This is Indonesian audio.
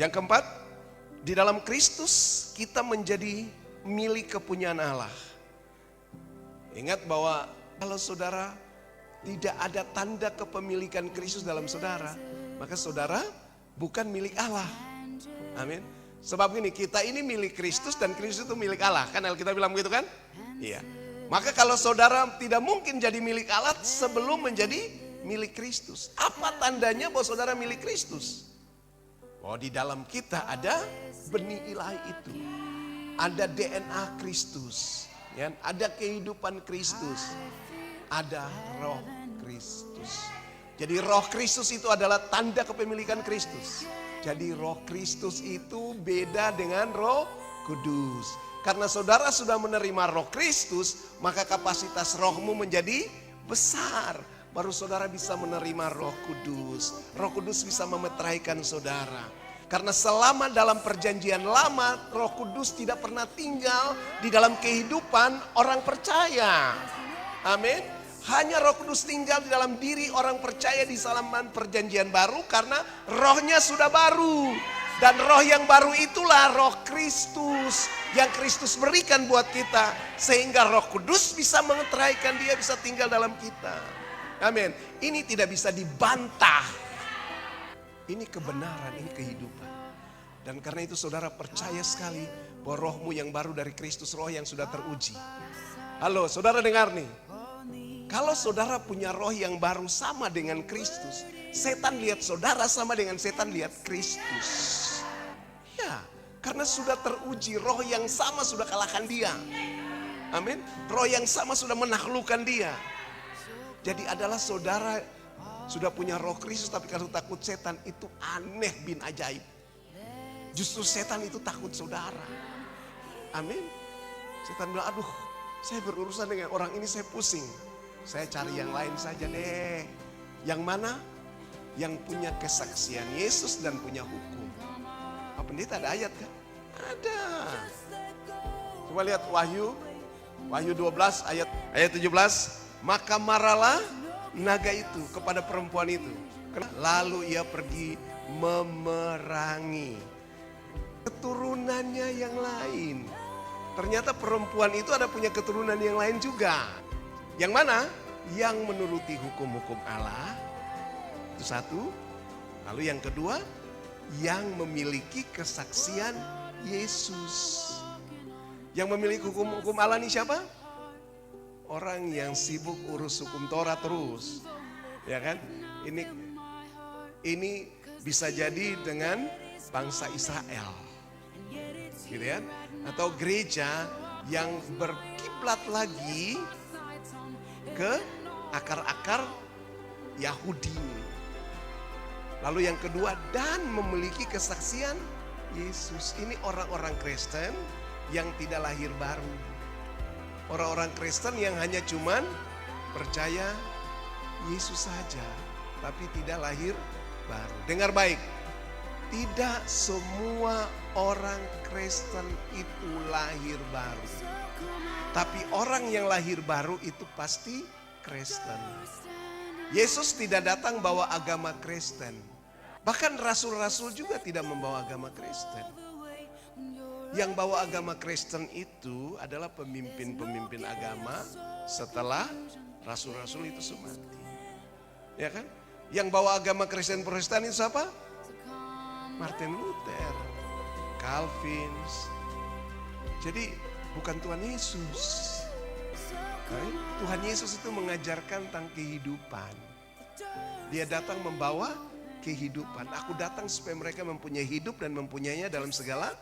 Yang keempat, di dalam Kristus kita menjadi milik kepunyaan Allah. Ingat bahwa kalau saudara tidak ada tanda kepemilikan Kristus dalam saudara, maka saudara bukan milik Allah. Amin. Sebab ini kita ini milik Kristus dan Kristus itu milik Allah. Kan Alkitab bilang begitu kan? Iya. Maka kalau saudara tidak mungkin jadi milik Allah sebelum menjadi milik Kristus. Apa tandanya bahwa saudara milik Kristus? Oh, di dalam kita ada benih ilahi itu. Ada DNA Kristus. Ya, ada kehidupan Kristus. Ada roh Kristus. Jadi roh Kristus itu adalah tanda kepemilikan Kristus. Jadi roh Kristus itu beda dengan roh kudus. Karena saudara sudah menerima roh Kristus, maka kapasitas rohmu menjadi besar. Baru saudara bisa menerima roh kudus. Roh kudus bisa memeteraikan saudara. Karena selama dalam perjanjian lama, roh kudus tidak pernah tinggal di dalam kehidupan orang percaya. Amin. Hanya roh kudus tinggal di dalam diri orang percaya di zaman perjanjian baru karena rohnya sudah baru. Dan roh yang baru itulah roh Kristus yang Kristus berikan buat kita. Sehingga roh kudus bisa mengeteraikan dia, bisa tinggal dalam kita. Amin. Ini tidak bisa dibantah. Ini kebenaran, ini kehidupan. Dan karena itu saudara percaya sekali bahwa rohmu yang baru dari Kristus, roh yang sudah teruji. Halo, saudara dengar nih. Kalau saudara punya roh yang baru sama dengan Kristus, setan lihat saudara sama dengan setan lihat Kristus. Ya, karena sudah teruji, roh yang sama sudah kalahkan dia. Amin. Roh yang sama sudah menaklukkan dia. Jadi adalah saudara sudah punya roh Kristus, tapi kalau takut setan itu aneh bin ajaib. Justru setan itu takut saudara. Amin. Setan bilang, aduh saya berurusan dengan orang ini saya pusing. Saya cari yang lain saja deh. Yang mana? Yang punya kesaksian Yesus dan punya hukum. Pak Pendeta ada ayat kan? Ada. Coba lihat Wahyu 12 ayat 17. Maka marahlah naga itu kepada perempuan itu. Lalu ia pergi memerangi keturunannya yang lain. Ternyata perempuan itu ada punya keturunan yang lain juga. Yang mana? Yang menuruti hukum-hukum Allah. Itu satu. Lalu yang kedua, yang memiliki kesaksian Yesus. Yang memiliki hukum-hukum Allah ini siapa? Orang yang sibuk urus hukum Torah terus. Ya kan? Ini bisa jadi dengan bangsa Israel. Gitu ya. Atau gereja yang berkiblat lagi ke akar-akar Yahudi. Lalu yang kedua, dan memiliki kesaksian Yesus. Ini orang-orang Kristen yang tidak lahir baru. Orang-orang Kristen yang hanya cuman percaya Yesus saja, tapi tidak lahir baru. Dengar baik, tidak semua orang Kristen itu lahir baru. Tapi orang yang lahir baru itu pasti Kristen. Yesus tidak datang bawa agama Kristen. Bahkan rasul-rasul juga tidak membawa agama Kristen. Yang bawa agama Kristen itu adalah pemimpin-pemimpin agama setelah rasul-rasul itu semua mati. Ya kan? Yang bawa agama Kristen Protestan itu siapa? Martin Luther, Calvin. Jadi bukan Tuhan Yesus. Tuhan Yesus itu mengajarkan tentang kehidupan. Dia datang membawa kehidupan. Aku datang supaya mereka mempunyai hidup dan mempunyainya dalam segala